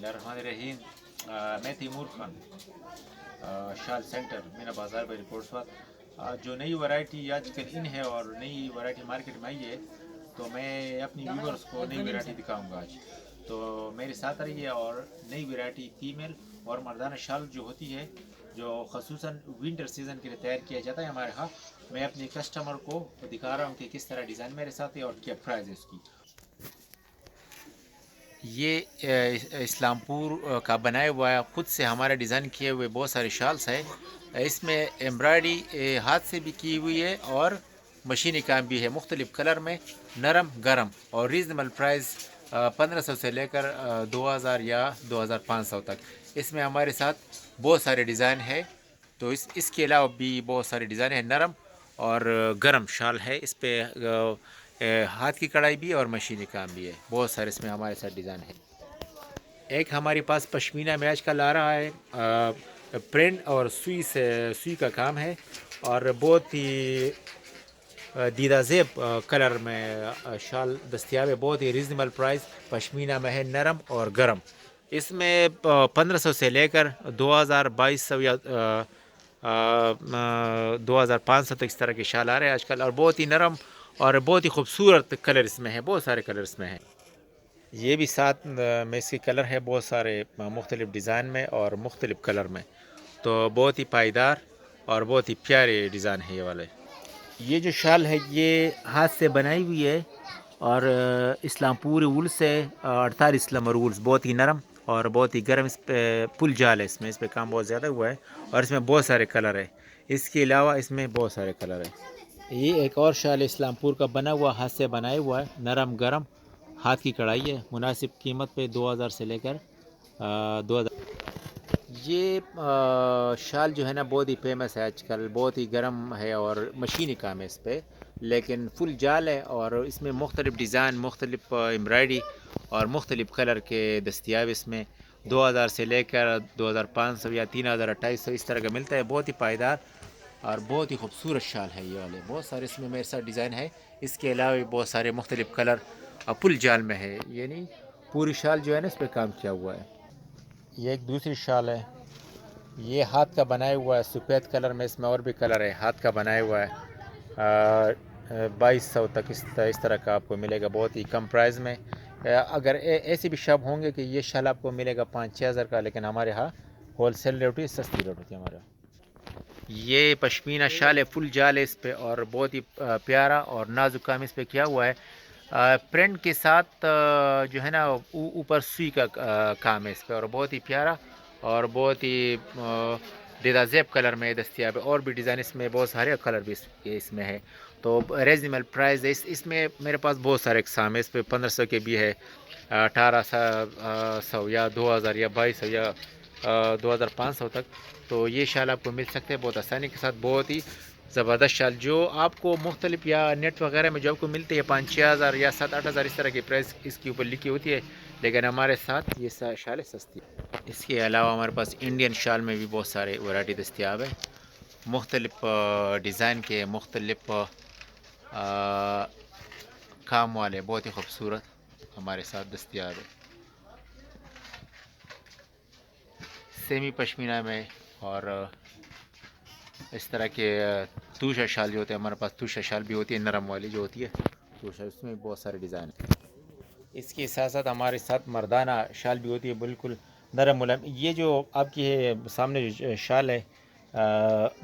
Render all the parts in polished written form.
बिस्मिल्लाहिर्रहमानिर्रहीम। मैं तैमूर खान, शाल सेंटर मीना बाज़ार पर रिपोर्ट हुआ। जो नई वैरायटी आजकल इन है और नई वैरायटी मार्केट में आई है, तो मैं अपनी व्यूवर्स को नई वैरायटी दिखाऊंगा आज। तो मेरे साथ रही है और नई वैरायटी फीमेल और मर्दाना शाल जो होती है, जो खसूसन विंटर सीज़न के लिए तैयार किया जाता है हमारे यहाँ। मैं अपने कस्टमर को दिखा रहा हूँ कि किस तरह डिज़ाइन मेरे साथ है और क्या प्राइस है उसकी। ये इस्लामपुर का बनाया हुआ है, ख़ुद से हमारे डिज़ाइन किए हुए बहुत सारे शाल्स हैं। इसमें एम्ब्रॉयडरी हाथ से भी की हुई है और मशीनी काम भी है, मुख्तलिफ़ कलर में, नरम गरम और रीज़नेबल प्राइस 1500 से लेकर 2000 या 2500 तक। इसमें हमारे साथ बहुत सारे डिज़ाइन है। तो इसके अलावा भी बहुत सारे डिज़ाइन है, नरम और गरम शाल है। इस पर हाथ की कढ़ाई भी और मशीनी काम भी है। बहुत सारे इसमें हमारे साथ डिज़ाइन है। एक हमारे पास पश्मीना में आजकल आ रहा है, प्रिंट और सुई का काम है और बहुत ही दीदा ज़ेब कलर में शाल दस्तियाब है। बहुत ही रीज़नेबल प्राइस पश्मीना में है, नरम और गरम। इसमें 1500 से लेकर 2200 या 2500 तक इस तरह के शाल आ रहे हैं आजकल, और बहुत ही नरम और बहुत ही खूबसूरत कलर इसमें है। बहुत सारे कलर इसमें हैं। ये भी साथ में इसके कलर है, बहुत सारे मुख्तलिफ़ डिज़ाइन में और मुख्तलिफ़ कलर में। तो बहुत ही पायदार और बहुत ही प्यारे डिज़ाइन है ये वाले। ये जो शाल है ये हाथ से बनाई हुई है और इस्लामपुर वूल से 48 नंबर वूल्स, बहुत ही नरम और बहुत ही गर्म। इस पर पुल जाल है, इस पर काम बहुत ज़्यादा हुआ है और इसमें बहुत सारे कलर है। इसके अलावा इसमें बहुत सारे कलर है। ये एक और शाल इस्लामपुर का बना हुआ, हाथ से बनाया हुआ है, नरम गरम, हाथ की कढ़ाई है, मुनासिब कीमत पे 2000 से लेकर 2000। ये शाल जो है ना बहुत ही फेमस है आजकल, बहुत ही गर्म है और मशीनी काम है इस पर, लेकिन फुल जाल है और इसमें मुख्तलिफ़ डिज़ाइन, मुख्तलिफ़ एम्ब्रॉयडरी और मुख्तलिफ़ कलर के दस्तियाब इसमें 2000 से लेकर 2500 या 3200 इस तरह का मिलता है। बहुत ही पायदार और बहुत ही खूबसूरत शाल है ये वाले। बहुत सारे इसमें मेरे साथ डिज़ाइन है। इसके अलावा भी बहुत सारे मुख्तलिफ़ कलर पुल जाल में है, यानी पूरी शाल जो है ना इस पर काम किया हुआ है। ये एक दूसरी शाल है, ये हाथ का बनाया हुआ है, सफ़ेद कलर में, इसमें और भी कलर है, हाथ का बनाया हुआ है। 2200 तक इस तरह का आपको मिलेगा, बहुत ही कम प्राइस में। अगर ऐसे भी शॉप होंगे कि ये शाल आपको मिलेगा 5-6 हज़ार का, लेकिन हमारे यहाँ होलसेल रेट होती है, सस्ती रेट होती है हमारे यहाँ। ये पश्मीना शाल है, फुल जाल है इस पर और बहुत ही प्यारा और नाजुक काम इस पर किया हुआ है। प्रिंट के साथ जो है ना ऊपर सुई का काम है इस पर, और बहुत ही प्यारा और बहुत ही दीदा ज़ेब कलर में दस्तियाब है। और भी डिज़ाइन इसमें बहुत सारे कलर भी इसमें है। तो रीज़नेबल प्राइस है। इसमें मेरे पास बहुत सारे इकसाम है। इस पर 1500 के भी है, 1800 या 2000 या 2200 या 2500 तक। तो ये शाल आपको मिल सकते हैं बहुत आसानी के साथ। बहुत ही ज़बरदस्त शाल जो आपको मुख्तलिफ या नेट वगैरह में जो आपको मिलती है 5-6 हज़ार या 7-8 हज़ार इस तरह की प्राइस इसके ऊपर लिखी होती है, लेकिन हमारे साथ ये शाल सस्ती है। इसके अलावा हमारे पास इंडियन शाल में भी बहुत सारे वैरायटी दस्तियाब है, मुख्तलिफ डिज़ाइन के, मुख्तलिफ काम वाले, बहुत ही खूबसूरत हमारे साथ दस्तियाब है। सेमी पश्मीना में और इस तरह के तूशा शाल जो होते हैं हमारे पास, तूशा शाल भी होती है, नरम वाली जो होती है तूशा, उसमें बहुत सारे डिज़ाइन है। इसके साथ साथ हमारे साथ मर्दाना शाल भी होती है, बिल्कुल नरम मुलायम। ये जो आपकी है सामने जो शाल है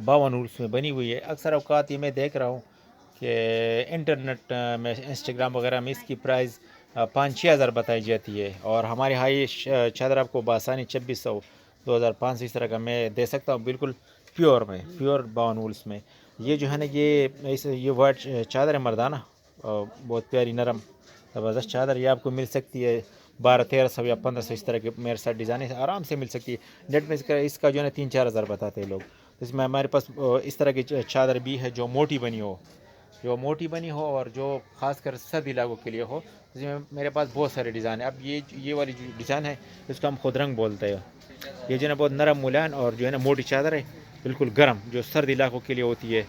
52 वूल्स में बनी हुई है। अक्सर अवकात ये मैं देख रहा हूँ कि इंटरनेट में, इंस्टाग्राम वगैरह में इसकी प्राइस 5-6 हज़ार बताई जाती है, और हमारे यहाँ ये चादर आपको बासानी 2600 2500 इस तरह का मैं दे सकता हूँ, बिल्कुल प्योर में, प्योर 52 वूल्स में। ये जो है ना ये वाइट चादर है मर्दाना, बहुत प्यारी नरम ज़बरदस्त चादर, ये आपको मिल सकती है 1200-1300 या 1500 इस तरह के मेरे साथ डिज़ाइन आराम से मिल सकती है। नेट में इसका जो है ना 3-4 हज़ार बताते हैं लोग। तो इसमें हमारे पास इस तरह की चादर भी है जो मोटी बनी हो, और जो ख़ासकर सर्दी इलाकों के लिए हो। इसमें मेरे पास बहुत सारे डिज़ाइन है। अब ये वाली जो डिज़ाइन है इसको हम खुद रंग बोलते हैं। ये जो है ना बहुत नरम मुलायम और जो है ना मोटी चादर है, बिल्कुल गर्म, जो सर्द इलाकों के लिए होती है।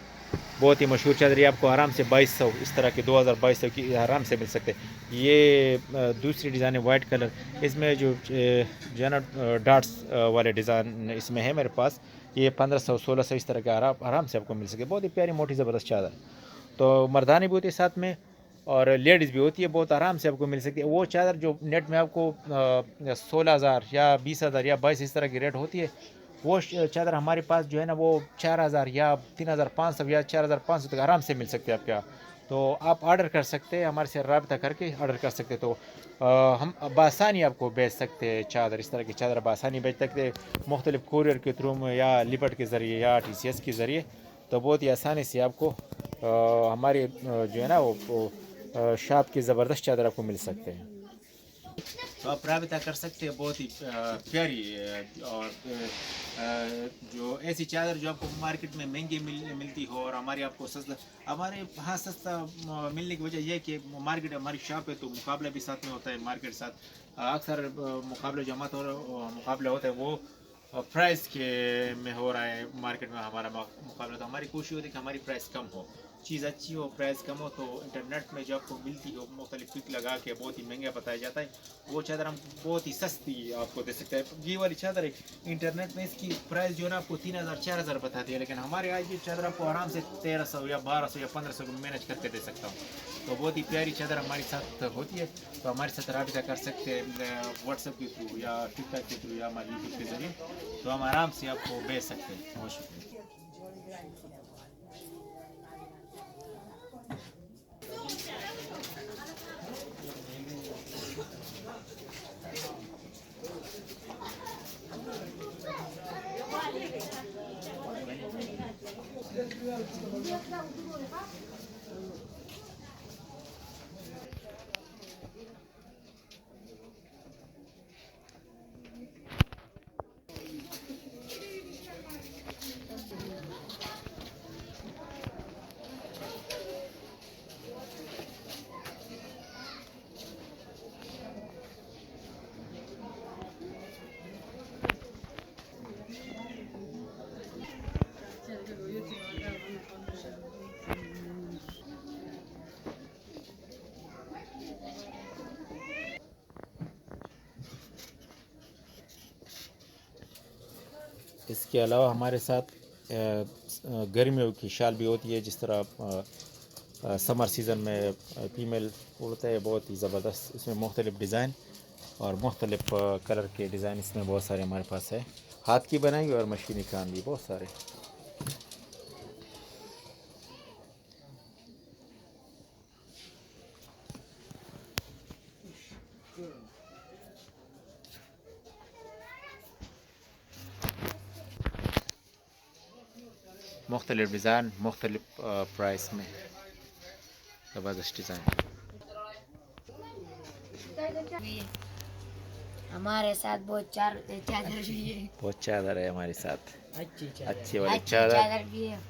बहुत ही मशहूर चादर, ये आपको आराम से 2200 इस तरह के 2200 की आराम से मिल सकते हैं। ये दूसरी डिज़ाइन है वाइट कलर, इसमें जो जो है ना डॉट्स वाले डिज़ाइन इसमें है मेरे पास, ये 1500 1600 इस तरह के आराम से आपको मिल सके। बहुत ही प्यारी मोटी ज़बरदस्त चादर। तो मर्दानी भी होती है साथ में और लेडीज़ भी होती है, बहुत आराम से आपको मिल सकती है। वो चादर जो नेट में आपको 16,000 या 20,000 या 22 इस तरह की रेट होती है, वो चादर हमारे पास जो है ना वो 4,000 या 3,500 या 4,500 तक आराम से मिल सकते हैं आपके यहाँ। तो आप ऑर्डर कर सकते हैं, हमारे से रब्ता करके ऑर्डर कर सकते हैं। तो हम बासानी आपको भेज सकते हैं चादर, इस तरह की चादर बासानी भेज सकते हैं मुख्तलिफ कोरियर के थ्रू में या लिपट के ज़रिए या TCS के ज़रिए। तो बहुत ही आसानी से आपको हमारे जो है ना वो शॉप की ज़बरदस्त चादर आपको मिल सकते हैं। तो आप राबिता कर सकते हैं। बहुत ही प्यारी और जो ऐसी चादर जो आपको मार्केट में महंगी मिलती हो और हमारे आपको सस्ता, हमारे यहाँ सस्ता मिलने की वजह यह है कि मार्केट हमारी शॉप है तो मुकाबला भी साथ में होता है मार्केट साथ। अक्सर मुकाबले जो हमारा मुकाबला होता है वो प्राइस के में हो रहा है मार्केट में हमारा मुकाबला। तो हमारी कोशिश होती है कि हमारी प्राइस कम हो, चीज़ अच्छी हो, प्राइस कम हो। तो इंटरनेट में जो आपको मिलती हो मुख्तलिफ पिक लगा के बहुत ही महंगा बताया जाता है, वो चादर हम बहुत ही सस्ती आपको दे सकते हैं। ये वाली चादर है इंटरनेट में इसकी प्राइस जो है ना आपको 3,000 4,000 बताती है, लेकिन हमारे आज ये चादर आपको आराम से 1,300 या 1,200 या 1,500 को मैनेज करके दे सकता हूँ। तो बहुत ही प्यारी चादर हमारे साथ होती है। तो हमारे साथ राबिता कर सकते हैं व्हाट्सएप के थ्रू या टिकटॉक के थ्रू या हमारे यूट्यूब के ज़रिए, तो हम आराम से आपको भेज सकते हैं। बहुत शुक्रिया। इसके अलावा हमारे साथ गर्मियों की शाल भी होती है, जिस तरह समर सीज़न में फीमेल उड़ता है, बहुत ही ज़बरदस्त। इसमें मुख्तलिफ़ डिज़ाइन और मुख्तलिफ़ कलर के डिज़ाइन इसमें बहुत सारे हमारे पास है, हाथ की बनाई और मशीनी काम भी बहुत सारे। मुख्तलिफ़ डिज़ाइन मुख्तलिफ़ प्राइस में ज़बरदस्त डिज़ाइन। हमारे साथ बहुत चादर भी है, बहुत चादर है हमारे साथ, अच्छी वाली अच्छी चादर, चादर भी है,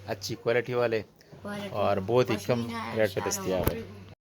अच्छी क्वालिटी वाले क्वालिटी और बहुत ही कम पश्मीना रेट पे शालों दस्तियाब है।